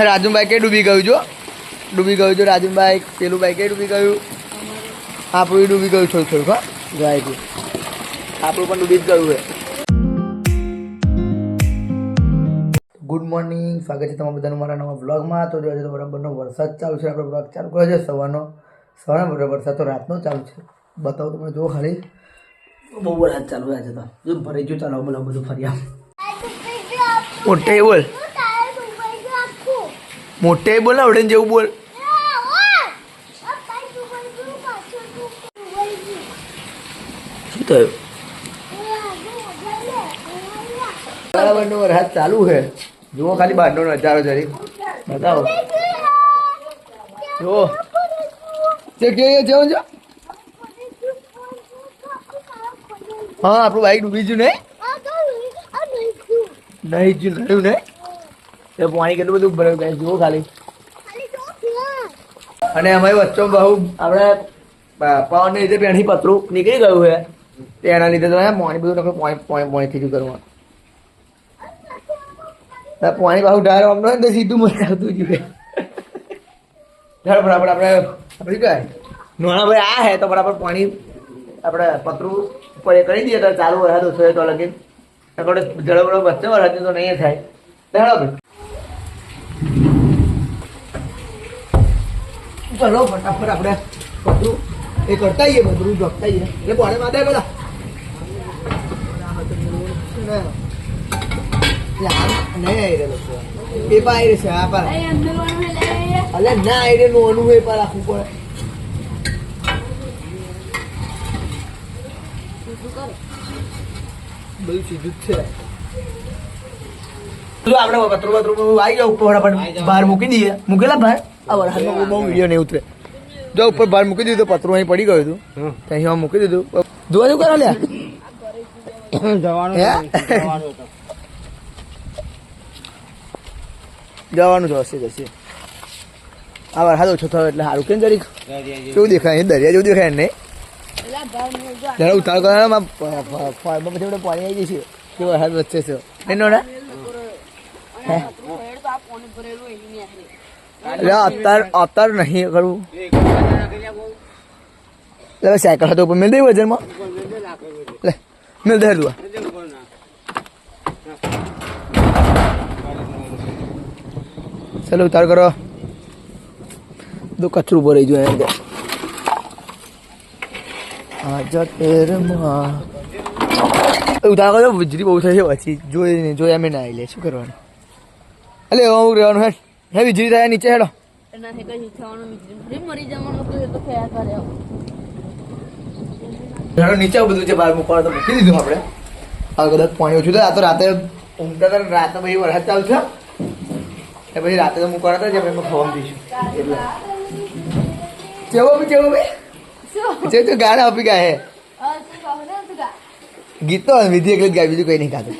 રાજુભાઈ કે ડૂબી ગયું જો રાજુભાઈ પેલું ભાઈ કે ડૂબી ગયું આપણું ડૂબી ગયું થોડું થોડુંક હા ગાય આપણું પણ ડૂબી જ ગયું છે ગુડ મોર્નિંગ સ્વાગત છે તમારા બધાનું મારા નવા વ્લોગમાં તો આજે તો બરાબરનો વરસાદ ચાલુ છે આપણે વ્લોગ ચાલુ કર્યો છે સવારનો બરાબર વરસાદ તો રાતનો ચાલુ છે બતાવો તમે જો ખાલી બહુ વરસાદ ચાલુ છે આજે તો જો ભરી ગયું ચાલો બોલો બધું ફરી આવ મોટે બોલ મોટે બોલ આવડે જેવું બોલ શું થયું બરાબરનો વરસાદ ચાલુ છે જુઓ ખાલી બહારનો નજારો જરી બતાવો જુઓ હા આપણું બાઈક ડૂબી ગયું નહીં નહીં ને એ પાણી કેટલું બધું ભરાયું ગાય જુઓ ખાલી અને અમારી વચ્ચે બહુ આપણે પવનને લીધે પેણી પતરું નીકળી ગયું છે તેના લીધે તો પાણી બધું પાણી થઈ ગયું ઘરમાં પાણી પાછું ઢાર આમ ને સીધું મને આવતું જોઈએ બરાબર આપણે શું કહેવાય નોણા ભાઈ આ હે તો બરાબર પાણી આપણે પતરું ઉપર એ કરી દઈએ તો ચાલુ વરસાદ ઓછો તો લગી જળબળો વચ્ચે વરસાદ તો નહીં થાય બરાબર ચલો ફટાફટ આપણે પતરું એ કરતા આવીએ પતરું જોખતા આવીએ એટલે પાણી માં દે બધા એ પા આવી છે આ પા અલે ના એ નોનું એ પા રાખવું પડે બધું સીધું જ છે આપણે પતરું આવી જાવ ઉપર ફટાફટ બહાર મૂકી દઈએ મૂકેલા બહાર આ વરસાદમાં બહુ વિડીયો નહીં ઉતરે જો ઉપર બહાર મૂકી દીધું પતરું અહીં પડી ગયું હતું અહીં મૂકી દીધું જોવા જેવું કરો લ્યા જવાનું જશે આ વરસાદ ઓછો થયો એટલે સારું કેમ જરીક કેવું દેખાય દરિયા જેવું દેખાય નહીં જરા ઉતાર કરવાના ફોર્મમાં પછી આપણે પાણી આવી જઈએ કે વરસાદ વચ્ચે છે નહીં નોડા અત્યારે નહીં કરવું એટલે સાયકલ હતો ઉપર મેળ દે વજનમાં લે મેળ દે તું ચલો ઉતાર કરો બધું કચરું ભરાઈ ગયું ઉતાર કરો વીજળી બહુ થશે પછી જોઈ અમે ના આવી લે શું કરવાનું એટલે એવું રહેવાનું હે વીજળી થાય નીચે હેડો નીચે બધું છે બહાર મૂકવાનું તો મૂકી દીધું આપણે હવે કદાચ પાણી ઓછું થાય આ તો રાતે ઊંઘતા હતા રાતે પછી વરસાદ ચાલુ છે એ પછી રાતે તો મૂકવાના હતા જે આપણે ખવામાં દઈશું એટલે કેવો ભાઈ તો ગાના આપી ગયા હે ગીત તો વિધિ એકલી જ ગાય બીજું કઈ નહીં ગાતું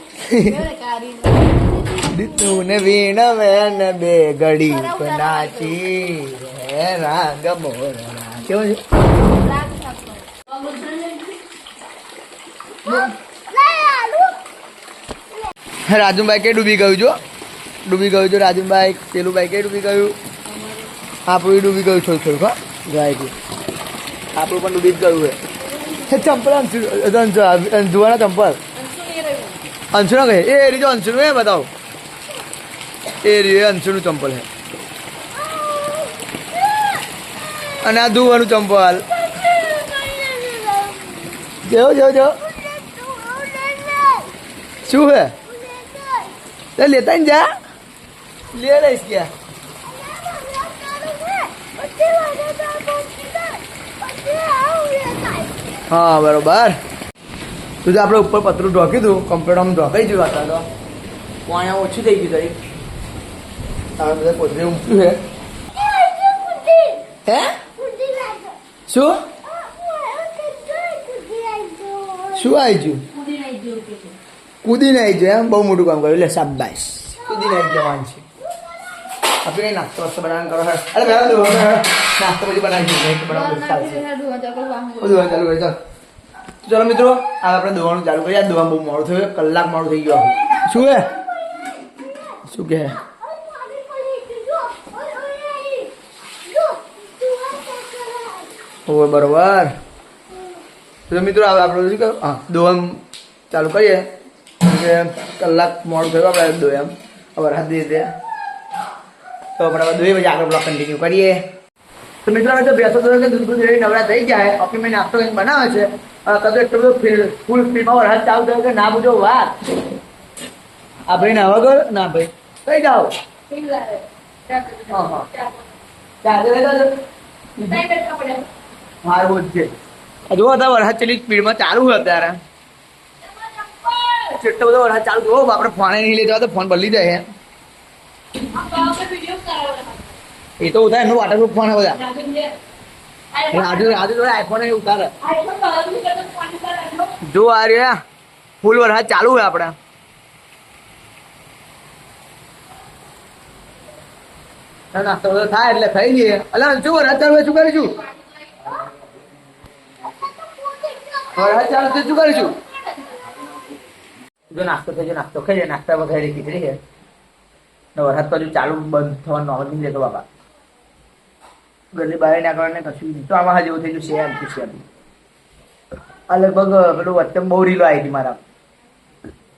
દીતું ને વીણ વેન બે ઘડી નાચી હે રાગ મોરના કેવો છે રાજુભાઈ કે ડૂબી ગયું રાજુભાઈ પેલું ભાઈ કે ડૂબી ગયું આપણું ડૂબી ગયું થોડું થોડુંક હા ગાય આપણું પણ ડૂબી જ ગયું છે ચંપલ જોવાના ચંપલ અંશુના કહે એ રીજો અંશુનું એ બતાવો એ રીએ અંશુનું ચંપલ છે અને આ ધુવાનું ચંપલ જો શું હે તે લેતા ને જા લે લઈશ ક્યાં હા બરોબર તું તો આપણે ઉપર પતરું ઢોકી દઉં કમ્પ્યુટર આમ ઢોકાઈ ગયું હતા તો પાણી ઓછું થઈ ગયું તારી તારે બધા પોતરી ઊંચું છે હે શું આવી ગયું કૂદીને આવી ગયું એમ બહુ મોટું કામ કર્યું એટલે શાબાશ કૂદીને આવી જવાનું છે આપણે કઈ નાસ્તો વાસ્તો બનાવવાનું કરો અરે નાસ્તો પછી બનાવી ચાલુ કરી ચલો મિત્રો આ આપણે દોવાનું ચાલુ કરીએ દોવાનું બહુ મોડું થયું કલાક મોડું થઈ ગયું શું હે શું કે ઓ બરોબર. તો મિત્રો આપણે શું કહ્યું, હા દોમ ચાલુ કરીએ કે કલાક મોડું થયું આપણે દોમ વરસાદ રીતે, તો આપણે દોઈ પછી આગળ બ્લોગ કન્ટિન્યુ કરીએ. તો મિત્રો અમે તો બેસો તો દૂધ નવરા થઈ જાય. ઓકે મેં નાસ્તો કંઈક બનાવે છે, કદાચ એટલો બધો ફૂલ સ્પીડમાં વરસાદ ચાલુ થયો કે ના પૂછો વાત. આ ભાઈ ના વગર ના ભાઈ કઈ જાઓ મારું છે. જો હતા વરસાદ ચેટલી સ્પીડમાં ચાલુ હોય અત્યારે, એટલો બધો વરસાદ ચાલુ થયો આપણે ફોને નહીં લેતા તો ફોન બદલી જાય. એ તો ઉતારે એનું વોટરપ્રૂફ ફોન બધા રાજુ આઈફોન ઉતારે. જો આ રહ્યા ફૂલ વરસાદ ચાલુ હોય આપણે. નાસ્તો બધો થાય એટલે ખાઈ લઈએ. અલા શું વરસાદ ચાલુ શું કરીશું? વરસાદ ચાલુ શું કરીશું? જો નાસ્તો થઈ, નાસ્તો ખાઈ જાય. નાસ્તા વગેરે ખીચડી છે. વરસાદ તો હજુ ચાલુ બંધ થવાનું નોમ જ નહીં લેતો બાબા. ઘરની બહાર નાખવાને કશું નહીં. તો આમાં જેવું થઈ ગયું છે આ લગભગ પેલું વચ્ચે બહુ રીલો આવી હતી મારા.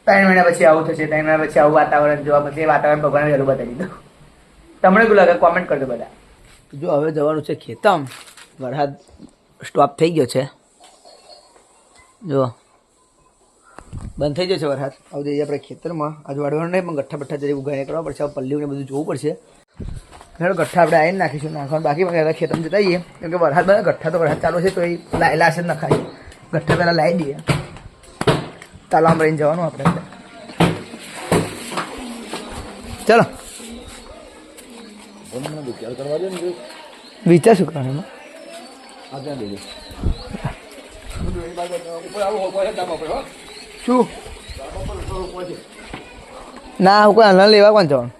3 મહિના પછી આવું થશે, 3 મહિના પછી આવું વાતાવરણ જોવા. પછી વાતાવરણ ભગવાને વહેલું બતાવી દીધું. તમને શું લાગે કોમેન્ટ કરજો બધા. જો હવે જવાનું છે ખેતમ. વરસાદ સ્ટોપ થઈ ગયો છે, જો બંધ થઈ જશે વરસાદ. હવે જઈએ આપણે ખેતરમાં. આજુ વાળવાનું નહીં પણ ગઠ્ઠા બઠ્ઠા જરી ઉગાડીને કરવા પડશે. હવે પલ્લીને બધું જોવું પડશે. ઘણા ગઠ્ઠા આપણે આવીને નાખીશું, નાખવાનું બાકી ખેતરમાં જતા જઈએ. કેમ કે વરસાદ બને ગઠ્ઠા તો વરસાદ ચાલુ છે તો એ લાયેલા છે નખાય. ગઠ્ઠા પહેલાં લાવી દઈએ. તાલામ રહીને જવાનું આપણે. ચાલો વિચાર શું કરવાનું શું ના હું કોઈ હલન લેવા કોણ જવાનું.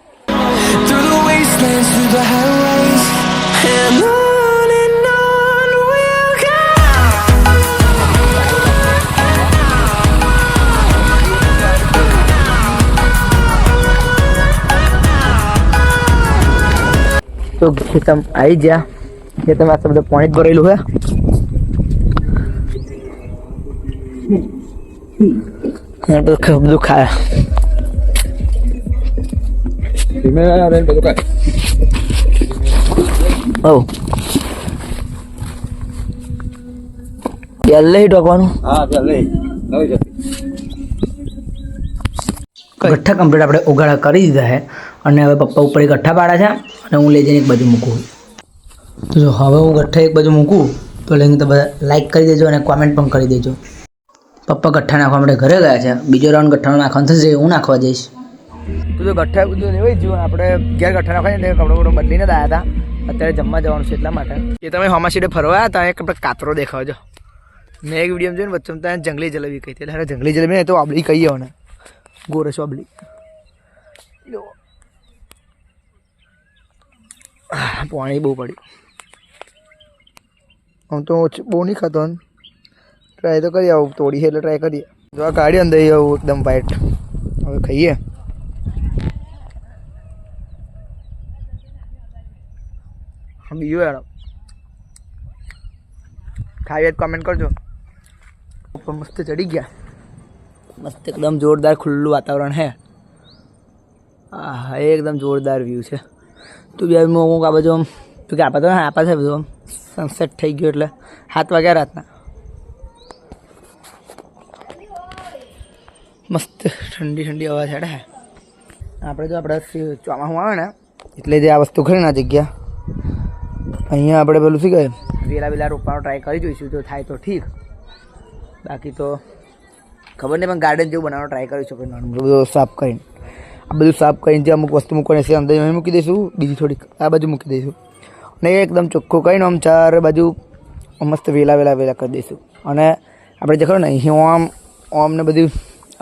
તો ખેતમ આવી ગયા. ખેતમ આ બધું પાણી જ ભરેલું હે. બધું ખાય પહેલે ટોકવાનું. ગઠ્ઠા કમ્પ્લીટ આપણે ઉગાડા કરી દીધા છે અને હવે પપ્પા ઉપર ગઠ્ઠા પાડ્યા છે અને હું લઈ જઈને એક બાજુ મૂકું. તો જો હવે હું ગઠ્ઠા એક બાજુ મૂકું તો લઈને તો બધા લાઈક કરી દેજો અને કોમેન્ટ પણ કરી દેજો. પપ્પા ગઠ્ઠા નાખવા માટે ઘરે ગયા છે. બીજો રાઉન્ડ ગઠ્ઠાનો નાખવાનું થશે, હું નાખવા જઈશ. તો ગઠ્ઠા બધું લેવાઈ ગયું. આપણે ઘેર ગઠ્ઠા નાખવા ને કપડો બપડો બદલીને જ આવ્યા હતા. અત્યારે જમવા જવાનું છે એટલા માટે. એ તમે હોમાસીડે ફરવા હતા એક આપણે કાતરો દેખાવજો. મેં એક વિડીયો જોઈને વચ્ચે ત્યાં જંગલી જલેબી કહી હતી. એટલે જંગલી જલેબી ને તો આબલી કહીએ ને, ગોરસ આબલી. પાણી બહુ પડ્યું. હું તો બહુ નહીં ખાતો, ટ્રાય તો કરીએ. આવું તોડી છે એટલે ટ્રાય કરીએ. જો આ કાઢી અંદર આવું એકદમ વાઇટ. હવે ખાઈએ. બીજું યાર ખાઈએ કોમેન્ટ કરજો. મસ્ત ચડી ગયા. મસ્ત એકદમ જોરદાર ખુલ્લું વાતાવરણ હે. હા એકદમ જોરદાર વ્યૂ છે. તું બી હું આ બાજુ આમ તું કે આપા તો આપા છે બધું. આમ સનસેટ થઈ ગયું એટલે 7 વાગ્યા રાતના. મસ્ત ઠંડી ઠંડી હવા છેડે. આપણે જો આપણે ચોમાસું આવે ને એટલે જે આ વસ્તુ ખરી ને આ જગ્યા અહીંયા આપણે પેલું શું કહે વેલા વેલા રોપવાનો ટ્રાય કરી જોઈશું. જો થાય તો ઠીક, બાકી તો ખબર નહીં. પણ ગાર્ડન જેવું બનાવવાનો ટ્રાય કરીશું. બધું સાફ કરીને આ બધું સાફ કરીને જે અમુક વસ્તુ મૂકવાની છે અંદર મૂકી દઈશું. બીજી થોડીક આ બાજુ મૂકી દઈશું અને એકદમ ચોખ્ખું કરીને આમ 4 બાજુ મસ્ત વેલા વેલા વેલા કરી દઈશું. અને આપણે જે ખરું ને અહીં આમ આમ ને બધું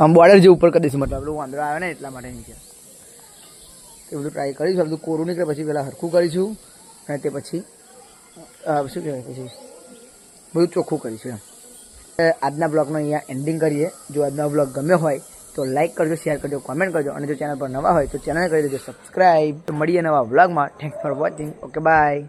આમ બોર્ડર જે ઉપર કરી દઈશું. મતલબ આપણું વાંદરો આવે ને એટલા માટે નીચે એ બધું ટ્રાય કરીશું. બધું કોરું નીકળે પછી પહેલાં હરખું કરીશું અને તે પછી શું કહેવાય પછી બધું ચોખ્ખું કરીશું. આજના બ્લોગનો અહીંયા એન્ડિંગ કરીએ. જો આજનો બ્લોગ ગમ્યો હોય તો લાઈક કરજો, શેર કરજો, કોમેન્ટ કરજો અને જો ચેનલ પર નવા હોય તો ચેનલ કરી દેજો સબસ્ક્રાઈબ. તો મળીએ નવા બ્લોગમાં. Thanks for watching. Okay bye.